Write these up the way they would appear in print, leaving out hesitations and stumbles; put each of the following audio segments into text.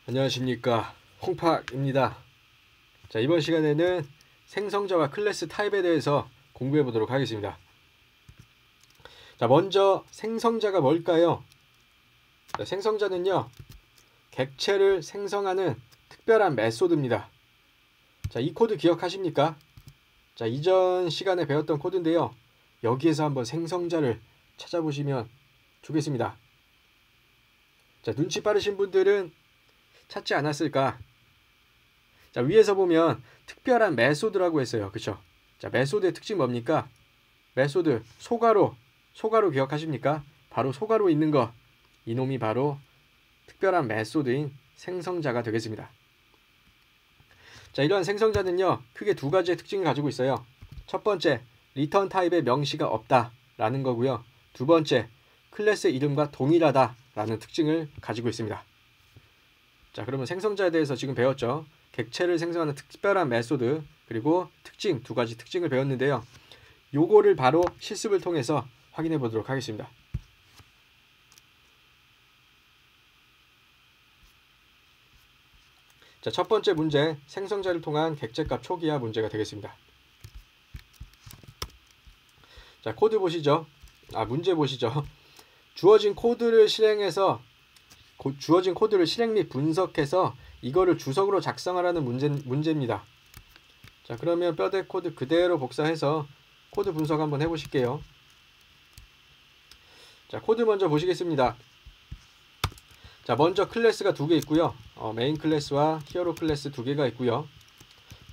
안녕하십니까, 홍팍입니다. 자, 이번 시간에는 생성자와 클래스 타입에 대해서 공부해 보도록 하겠습니다. 자, 먼저 생성자가 뭘까요? 자, 생성자는요, 객체를 생성하는 특별한 메소드입니다. 자, 이 코드 기억하십니까? 자, 이전 시간에 배웠던 코드인데요, 여기에서 한번 생성자를 찾아보시면 좋겠습니다. 자, 눈치 빠르신 분들은 찾지 않았을까? 자, 위에서 보면 특별한 메소드라고 했어요. 그쵸? 자, 메소드의 특징 뭡니까? 메소드, 소가로 기억하십니까? 바로 소가로 있는 거, 이놈이 바로 특별한 메소드인 생성자가 되겠습니다. 자, 이러한 생성자는요, 크게 두 가지의 특징을 가지고 있어요. 첫 번째, 리턴 타입의 명시가 없다라는 거고요. 두 번째, 클래스 이름과 동일하다라는 특징을 가지고 있습니다. 자, 그러면 생성자에 대해서 지금 배웠죠. 객체를 생성하는 특별한 메소드, 그리고 특징, 두 가지 특징을 배웠는데요. 요거를 바로 실습을 통해서 확인해 보도록 하겠습니다. 자, 첫 번째 문제, 생성자를 통한 객체값 초기화 문제가 되겠습니다. 자, 코드 보시죠. 문제 보시죠. 주어진 코드를 실행 및 분석해서 이거를 주석으로 작성하라는 문제입니다. 자, 그러면 뼈대 코드 그대로 복사해서 코드 분석 한번 해보실게요. 자, 코드 먼저 보시겠습니다. 자, 먼저 클래스가 두 개 있고요. 메인 클래스와 히어로 클래스 두 개가 있고요.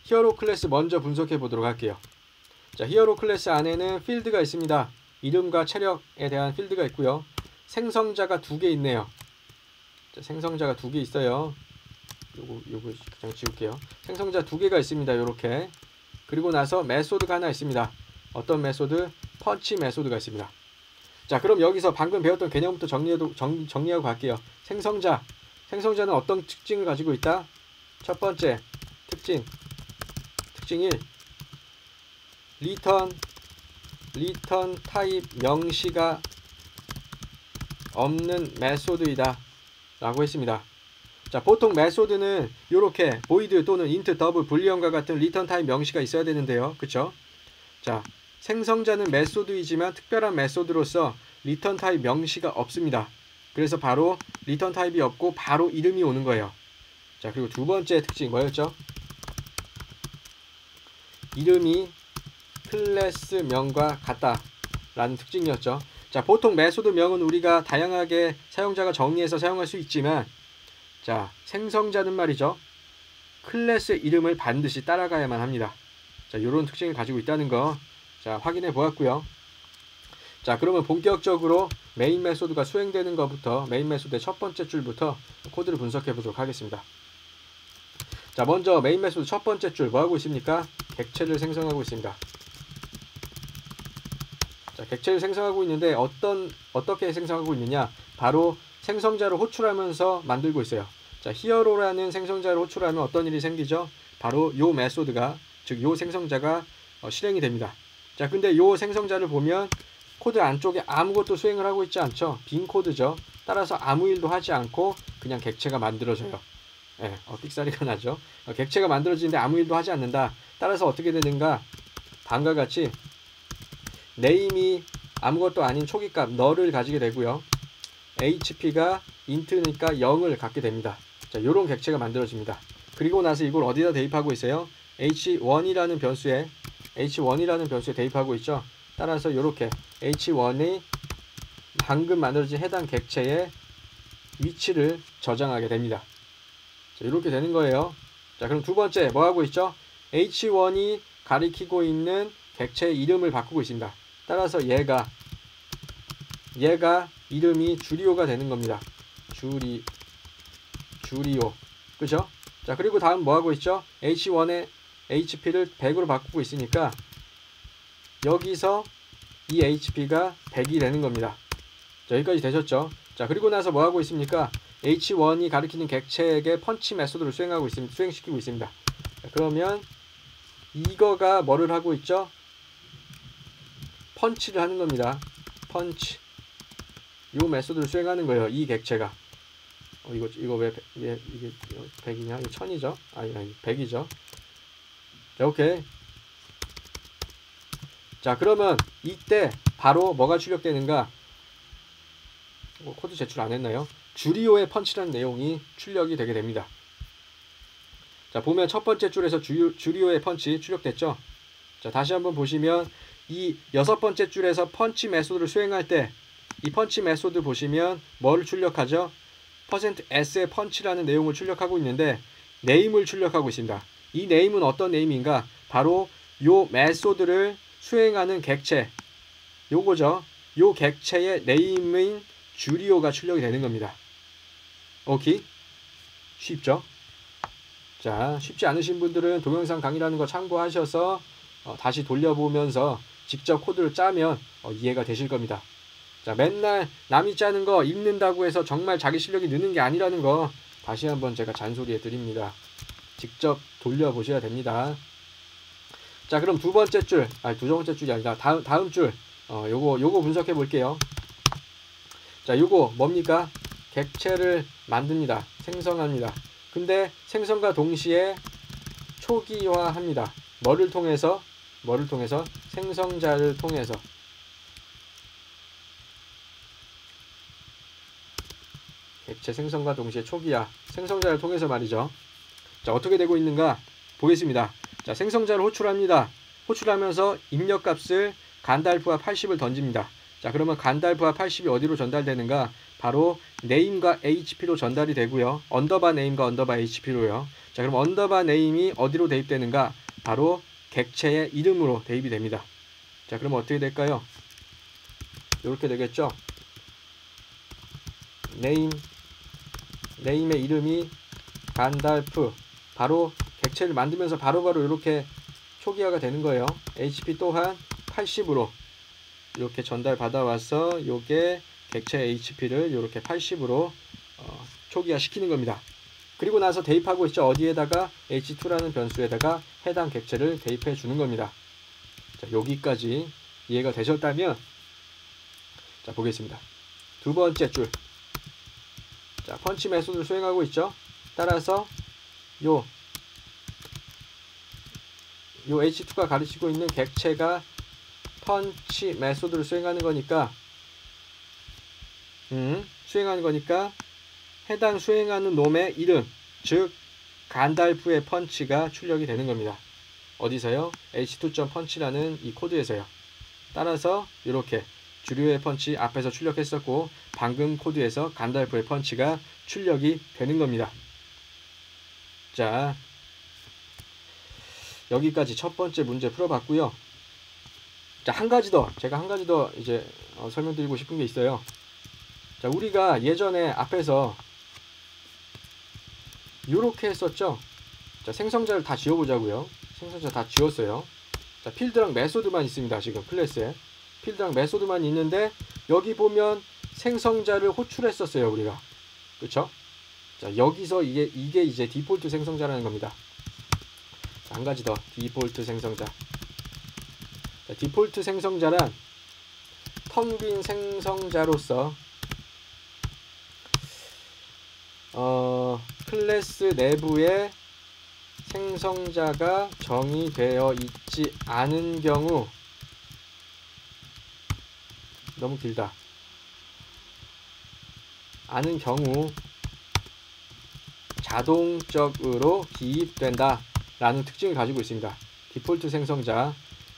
히어로 클래스 먼저 분석해 보도록 할게요. 자, 히어로 클래스 안에는 필드가 있습니다. 이름과 체력에 대한 필드가 있고요. 생성자가 두 개 있네요. 자, 생성자가 두 개 있어요. 요거 그냥 지울게요. 생성자 두 개가 있습니다. 요렇게. 그리고 나서 메소드가 하나 있습니다. 어떤 메소드? 펀치 메소드가 있습니다. 자, 그럼 여기서 방금 배웠던 개념부터 정리하고 갈게요. 생성자는 어떤 특징을 가지고 있다? 첫 번째 특징 1. 리턴 타입 명시가 없는 메소드이다 라고 했습니다. 자, 보통 메소드는 이렇게 void 또는 int, 더블, 불리언과 같은 리턴 타입 명시가 있어야 되는데요. 그쵸? 자, 생성자는 메소드이지만 특별한 메소드로서 리턴 타입 명시가 없습니다. 그래서 바로 리턴 타입이 없고 바로 이름이 오는 거예요. 자, 그리고 두 번째 특징 뭐였죠? 이름이 클래스 명과 같다 라는 특징이었죠. 자, 보통 메소드 명은 우리가 다양하게 사용자가 정의해서 사용할 수 있지만, 자, 생성자는 말이죠, 클래스 이름을 반드시 따라가야만 합니다. 자, 요런 특징을 가지고 있다는 거, 자, 확인해 보았고요. 자, 그러면 본격적으로 메인 메소드가 수행되는 것부터, 메인 메소드의 첫 번째 줄부터 코드를 분석해 보도록 하겠습니다. 자, 먼저 메인 메소드 첫 번째 줄 뭐 하고 있습니까? 객체를 생성하고 있습니다. 자, 객체를 생성하고 있는데 어떻게 생성하고 있느냐? 바로 생성자를 호출하면서 만들고 있어요. 자, 히어로라는 생성자를 호출하면 어떤 일이 생기죠? 바로 요 메소드가, 즉 요 생성자가 실행이 됩니다. 자, 근데 요 생성자를 보면 코드 안쪽에 아무것도 수행을 하고 있지 않죠? 빈 코드죠. 따라서 아무 일도 하지 않고 그냥 객체가 만들어져요. 예, 삑사리가 나죠. 객체가 만들어지는데 아무 일도 하지 않는다. 따라서 어떻게 되는가? 다음과 같이 네임이 아무것도 아닌 초기값 널을 가지게 되고요. HP가 int니까 0을 갖게 됩니다. 자, 요런 객체가 만들어집니다. 그리고 나서 이걸 어디다 대입하고 있어요? H1이라는 변수에 대입하고 있죠. 따라서 요렇게 H1이 방금 만들어진 해당 객체의 위치를 저장하게 됩니다. 자, 이렇게 되는 거예요. 자, 그럼 두 번째 뭐 하고 있죠? H1이 가리키고 있는 객체의 이름을 바꾸고 있습니다. 따라서 얘가 이름이 주리오가 되는 겁니다. 주리오. 그죠? 자, 그리고 다음 뭐 하고 있죠? H1의 HP를 100으로 바꾸고 있으니까 여기서 이 HP가 100이 되는 겁니다. 자, 여기까지 되셨죠? 자, 그리고 나서 뭐 하고 있습니까? H1이 가리키는 객체에게 펀치 메소드를 수행시키고 있습니다. 자, 그러면 이거가 뭐를 하고 있죠? 펀치를 하는 겁니다. 펀치. 요 메소드를 수행하는 거예요. 이 객체가. 이거 왜 이게 100이냐? 이거 1000이죠? 아니 100이죠. 자, 오케이. 자, 그러면 이때 바로 뭐가 출력되는가? 코드 제출 안 했나요? 주리오의 펀치라는 내용이 출력이 되게 됩니다. 자, 보면 첫 번째 줄에서 주리오의 펀치 출력됐죠? 자, 다시 한번 보시면 이 6번째 줄에서 펀치 메소드를 수행할 때 이 펀치 메소드 보시면 뭘 출력하죠? %s의 펀치라는 내용을 출력하고 있는데 네임을 출력하고 있습니다. 이 네임은 어떤 네임인가? 바로 요 메소드를 수행하는 객체, 요거죠. 요 객체의 네임인 주리오가 출력이 되는 겁니다. 오케이? 쉽죠? 자, 쉽지 않으신 분들은 동영상 강의라는 거 참고하셔서 다시 돌려보면서 직접 코드를 짜면 이해가 되실 겁니다. 자, 맨날 남이 짜는 거 읽는다고 해서 정말 자기 실력이 느는 게 아니라는 거 다시 한번 제가 잔소리해 드립니다. 직접 돌려보셔야 됩니다. 자, 그럼 두 번째 줄, 두 번째 줄이 아니라 다음 줄, 요거 분석해 볼게요. 자, 요거 뭡니까? 객체를 만듭니다. 생성합니다. 근데 생성과 동시에 초기화합니다. 뭐를 통해서? 생성자를 통해서. 객체 생성과 동시에 초기화, 생성자를 통해서 말이죠. 자, 어떻게 되고 있는가 보겠습니다. 자, 생성자를 호출합니다. 호출하면서 입력값을 간달프와 80을 던집니다. 자, 그러면 간달프와 80이 어디로 전달되는가? 바로 네임과 hp로 전달이 되고요. 언더바 네임과 언더바 hp로요. 자, 그럼 언더바 네임이 어디로 대입되는가? 바로 객체의 이름으로 대입이 됩니다. 자, 그럼 어떻게 될까요? 이렇게 되겠죠. 네임의 이름이 간달프, 바로 객체를 만들면서 바로바로 이렇게 초기화가 되는 거예요. hp 또한 80으로 이렇게 전달 받아와서 요게 객체 hp를 이렇게 80으로 초기화 시키는 겁니다. 그리고 나서 대입하고 있죠. 어디에다가 h2라는 변수에다가 해당 객체를 대입해 주는 겁니다. 자, 여기까지 이해가 되셨다면 자, 보겠습니다. 두 번째 줄. 자, 펀치 메소드를 수행하고 있죠. 따라서 요 h2가 가르치고 있는 객체가 펀치 메소드를 수행하는 거니까 해당 수행하는 놈의 이름, 즉 간달프의 펀치가 출력이 되는 겁니다. 어디서요? h2.punch라는 이 코드에서요. 따라서 이렇게 주류의 펀치 앞에서 출력했었고 방금 코드에서 간달프의 펀치가 출력이 되는 겁니다. 자, 여기까지 첫 번째 문제 풀어봤고요. 자, 제가 한 가지 더 이제 설명드리고 싶은 게 있어요. 자, 우리가 예전에 앞에서 이렇게 했었죠. 자, 생성자를 다 지워보자고요. 생성자 다 지웠어요. 자, 필드랑 메소드만 있습니다. 지금 클래스에 필드랑 메소드만 있는데 여기 보면 생성자를 호출했었어요, 우리가. 그쵸? 자, 여기서 이게 이제 디폴트 생성자라는 겁니다. 자, 한 가지 더. 디폴트 생성자. 자, 디폴트 생성자란 텅 빈 생성자로서 클래스 내부에 생성자가 정의되어 있지 않은 경우, 너무 길다. 않은 경우 자동적으로 기입된다 라는 특징을 가지고 있습니다. 디폴트 생성자,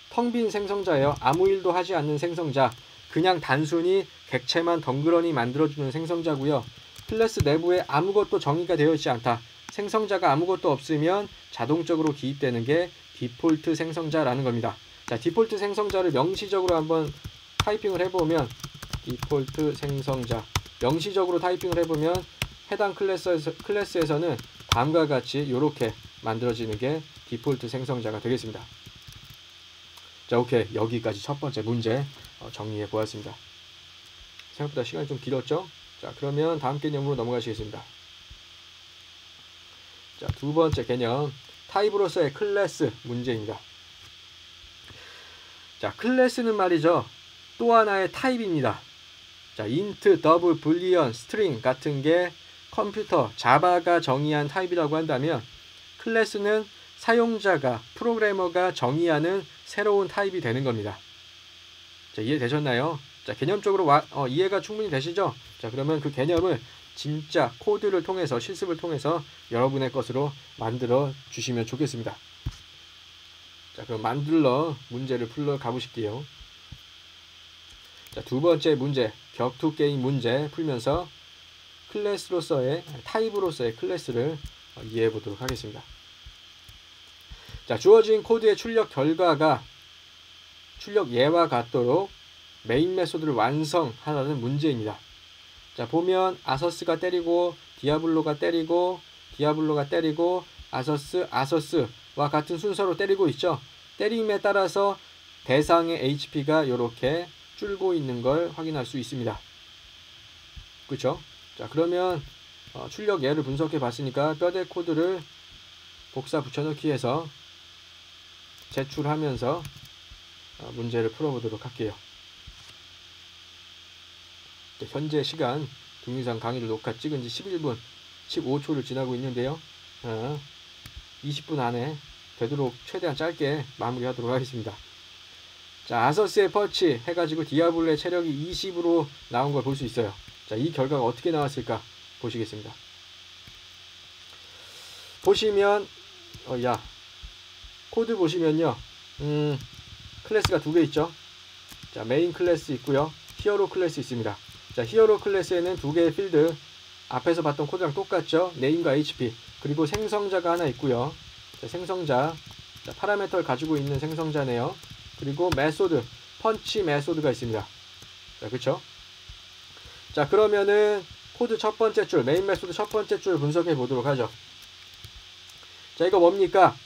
텅 빈 생성자예요. 아무 일도 하지 않는 생성자, 그냥 단순히 객체만 덩그러니 만들어주는 생성자고요. 클래스 내부에 아무것도 정의가 되어 있지 않다. 생성자가 아무것도 없으면 자동적으로 기입되는 게 디폴트 생성자라는 겁니다. 자, 디폴트 생성자를 명시적으로 한번 타이핑을 해보면, 디폴트 생성자 명시적으로 타이핑을 해보면 해당 클래스에서는 다음과 같이 이렇게 만들어지는 게 디폴트 생성자가 되겠습니다. 자, 오케이. 여기까지 첫 번째 문제 정리해 보았습니다. 생각보다 시간이 좀 길었죠? 자, 그러면 다음 개념으로 넘어가시겠습니다. 자, 두 번째 개념, 타입으로서의 클래스 문제입니다. 자, 클래스는 말이죠, 또 하나의 타입입니다. 자, 인트, 더블, 불리언, 스트링 같은 게 컴퓨터 자바가 정의한 타입이라고 한다면 클래스는 사용자가 프로그래머가 정의하는 새로운 타입이 되는 겁니다. 자, 이해되셨나요? 자, 개념적으로 이해가 충분히 되시죠? 자, 그러면 그 개념을 진짜 코드를 통해서 실습을 통해서 여러분의 것으로 만들어 주시면 좋겠습니다. 자, 그럼 만들러 문제를 풀러 가보실게요. 자, 두 번째 문제, 격투 게임 문제 풀면서 클래스로서의 타입으로서의 클래스를 이해해 보도록 하겠습니다. 자, 주어진 코드의 출력 결과가 출력 예와 같도록 메인 메소드를 완성하라는 문제입니다. 자, 보면 아서스가 때리고 디아블로가 때리고 디아블로가 때리고 아서스와 같은 순서로 때리고 있죠. 때림에 따라서 대상의 HP가 이렇게 줄고 있는 걸 확인할 수 있습니다. 그렇죠? 자, 그러면 출력 예를 분석해 봤으니까 뼈대 코드를 복사 붙여넣기 해서 제출하면서 문제를 풀어보도록 할게요. 현재 시간 동영상 강의를 녹화 찍은 지 11분 15초를 지나고 있는데요. 20분 안에 되도록 최대한 짧게 마무리하도록 하겠습니다. 자, 아서스의 펀치 해가지고 디아블로의 체력이 20으로 나온 걸 볼 수 있어요. 자, 이 결과가 어떻게 나왔을까 보시겠습니다. 보시면 코드 보시면요, 클래스가 두 개 있죠. 자, 메인 클래스 있고요, 히어로 클래스 있습니다. 자, 히어로 클래스에는 두 개의 필드, 앞에서 봤던 코드랑 똑같죠. 네임과 HP, 그리고 생성자가 하나 있고요. 자, 생성자, 자, 파라미터를 가지고 있는 생성자네요. 그리고 메소드, 펀치 메소드가 있습니다. 자, 그쵸? 자, 그러면은 코드 첫 번째 줄, 메인 메소드 첫 번째 줄 분석해 보도록 하죠. 자, 이거 뭡니까?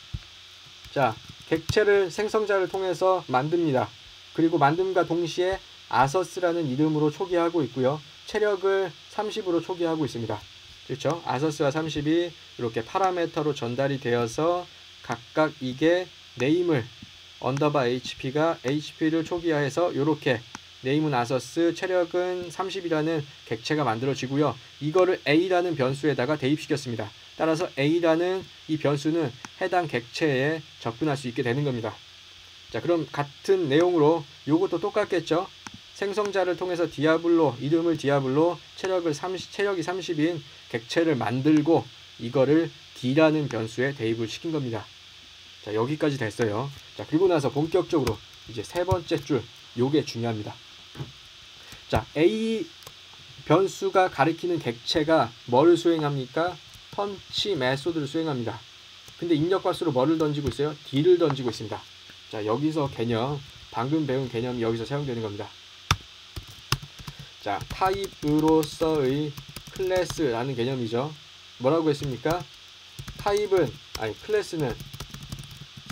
자, 객체를 생성자를 통해서 만듭니다. 그리고 만듦과 동시에 아서스라는 이름으로 초기화하고 있고요. 체력을 30으로 초기화하고 있습니다. 그렇죠? 아서스와 30이 이렇게 파라미터로 전달이 되어서 각각 이게 네임을 언더바 HP가 HP를 초기화해서 이렇게 네임은 아서스, 체력은 30이라는 객체가 만들어지고요. 이거를 A라는 변수에다가 대입시켰습니다. 따라서 A라는 이 변수는 해당 객체에 접근할 수 있게 되는 겁니다. 자, 그럼 같은 내용으로 요것도 똑같겠죠? 생성자를 통해서 디아블로, 이름을 디아블로, 체력이 30인 객체를 만들고 이거를 D라는 변수에 대입을 시킨 겁니다. 자, 여기까지 됐어요. 자, 그리고 나서 본격적으로 이제 세 번째 줄, 요게 중요합니다. 자, A 변수가 가리키는 객체가 뭐를 수행합니까? 펀치 메소드를 수행합니다. 근데 입력값으로 뭐를 던지고 있어요? D를 던지고 있습니다. 자, 여기서 개념, 방금 배운 개념이 여기서 사용되는 겁니다. 자, 타입으로서의 클래스라는 개념이죠. 뭐라고 했습니까? 클래스는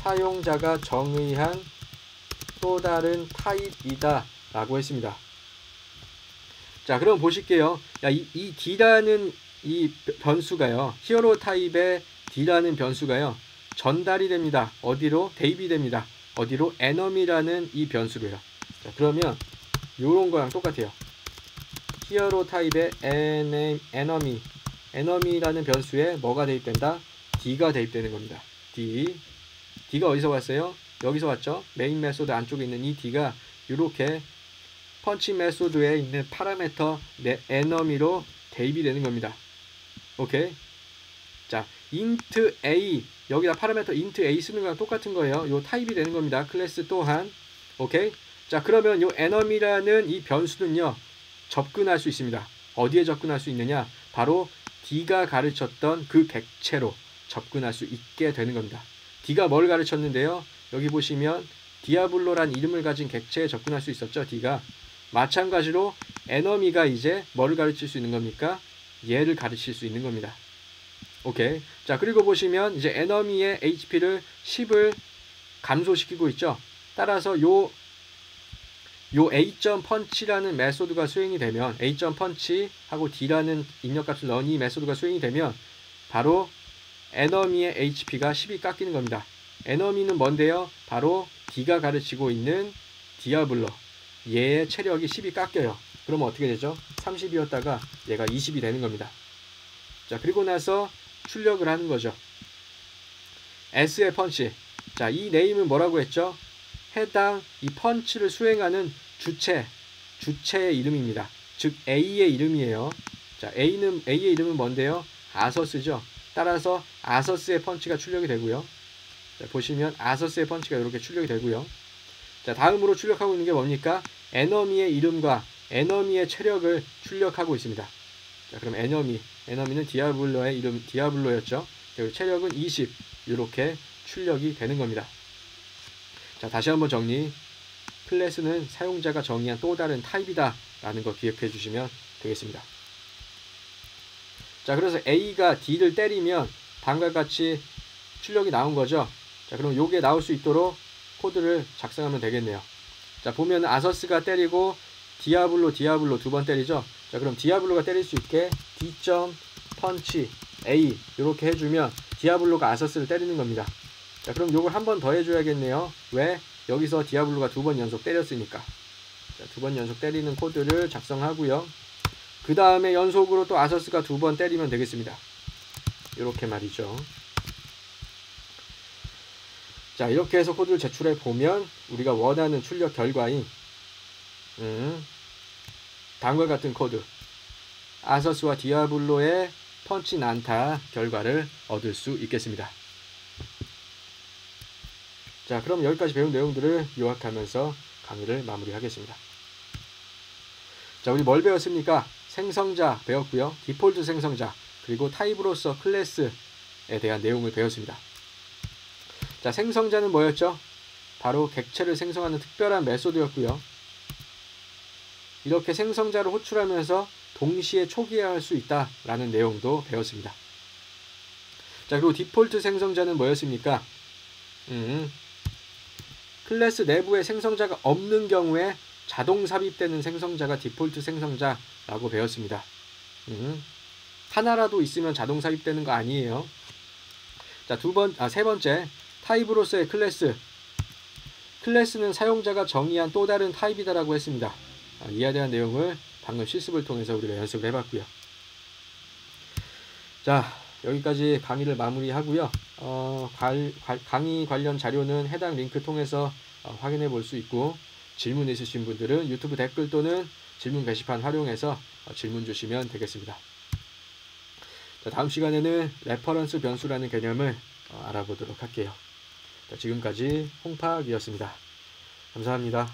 사용자가 정의한 또 다른 타입이다 라고 했습니다. 자, 그럼 보실게요. 이 D라는 이 변수가요, 히어로 타입의 D라는 변수가요, 전달이 됩니다. 어디로? 대입이 됩니다. 어디로? 에너미라는 이 변수로요. 자, 그러면 요런 거랑 똑같아요. 히어로 타입의 에너미라는 변수에 뭐가 대입된다? D가 대입되는 겁니다. D가 어디서 왔어요? 여기서 왔죠? 메인 메소드 안쪽에 있는 이 D가 이렇게 펀치 메소드에 있는 파라미터 에너미로 대입이 되는 겁니다. 오케이? 자, int a, 여기다 파라미터 int a 쓰는 거랑 똑같은 거예요. 요 타입이 되는 겁니다. 클래스 또한. 오케이? 자, 그러면 요 에너미라는 이 변수는요, 접근할 수 있습니다. 어디에 접근할 수 있느냐? 바로 D가 가르쳤던 그 객체로 접근할 수 있게 되는 겁니다. D가 뭘 가르쳤는데요? 여기 보시면 디아블로란 이름을 가진 객체에 접근할 수 있었죠, D가. 마찬가지로 에너미가 이제 뭐를 가르칠 수 있는 겁니까? 얘를 가르칠 수 있는 겁니다. 오케이. 자, 그리고 보시면 이제 에너미의 HP를 10을 감소시키고 있죠. 따라서 요 A.punch라는 메소드가 수행이 되면, A.punch하고 D라는 입력값을 넣은 이 메소드가 수행이 되면 바로 에너미의 HP가 10이 깎이는 겁니다. 에너미는 뭔데요? 바로 D가 가르치고 있는 디아블로, 얘의 체력이 10이 깎여요. 그러면 어떻게 되죠? 30이었다가 얘가 20이 되는 겁니다. 자, 그리고 나서 출력을 하는 거죠. S의 펀치. 자, 이 네임은 뭐라고 했죠? 해당 이 펀치를 수행하는 주체의 이름입니다. 즉 A의 이름이에요. 자, A의 이름은 뭔데요? 아서스죠. 따라서 아서스의 펀치가 출력이 되고요. 자, 보시면 아서스의 펀치가 이렇게 출력이 되고요. 자, 다음으로 출력하고 있는 게 뭡니까? 에너미의 이름과 에너미의 체력을 출력하고 있습니다. 자, 그럼 에너미는 디아블로의 이름 디아블로였죠. 그리고 체력은 20 이렇게 출력이 되는 겁니다. 자, 다시 한번 정리. 클래스는 사용자가 정의한 또 다른 타입이다 라는 거 기억해 주시면 되겠습니다. 자, 그래서 A가 D를 때리면 방과 같이 출력이 나온 거죠. 자, 그럼 요게 나올 수 있도록 코드를 작성하면 되겠네요. 자, 보면 아서스가 때리고 디아블로 두 번 때리죠. 자, 그럼 디아블로가 때릴 수 있게 D.펀치 A 이렇게 해주면 디아블로가 아서스를 때리는 겁니다. 자, 그럼 요걸 한 번 더 해줘야겠네요. 왜? 여기서 디아블로가 2번 연속 때렸으니까. 자, 2번 연속 때리는 코드를 작성하고요. 그 다음에 연속으로 또 아서스가 2번 때리면 되겠습니다. 이렇게 말이죠. 자, 이렇게 해서 코드를 제출해 보면 우리가 원하는 출력 결과인 다음과 같은 코드 아서스와 디아블로의 펀치 난타 결과를 얻을 수 있겠습니다. 자, 그럼 여기까지 배운 내용들을 요약하면서 강의를 마무리하겠습니다. 자, 우리 뭘 배웠습니까? 생성자 배웠고요. 디폴트 생성자 그리고 타입으로서 클래스에 대한 내용을 배웠습니다. 자, 생성자는 뭐였죠? 바로 객체를 생성하는 특별한 메소드였고요. 이렇게 생성자를 호출하면서 동시에 초기화할 수 있다라는 내용도 배웠습니다. 자, 그리고 디폴트 생성자는 뭐였습니까? 클래스 내부에 생성자가 없는 경우에 자동 삽입되는 생성자가 디폴트 생성자라고 배웠습니다. 하나라도 있으면 자동 삽입되는 거 아니에요. 자, 세 번째 타입으로서의 클래스. 클래스는 사용자가 정의한 또 다른 타입이다라고 했습니다. 이에 대한 내용을 방금 실습을 통해서 우리가 연습을 해봤고요. 자, 여기까지 강의를 마무리하고요. 강의 관련 자료는 해당 링크 통해서 확인해 볼 수 있고, 질문 있으신 분들은 유튜브 댓글 또는 질문 게시판 활용해서 질문 주시면 되겠습니다. 자, 다음 시간에는 레퍼런스 변수라는 개념을 알아보도록 할게요. 자, 지금까지 홍팍이었습니다. 감사합니다.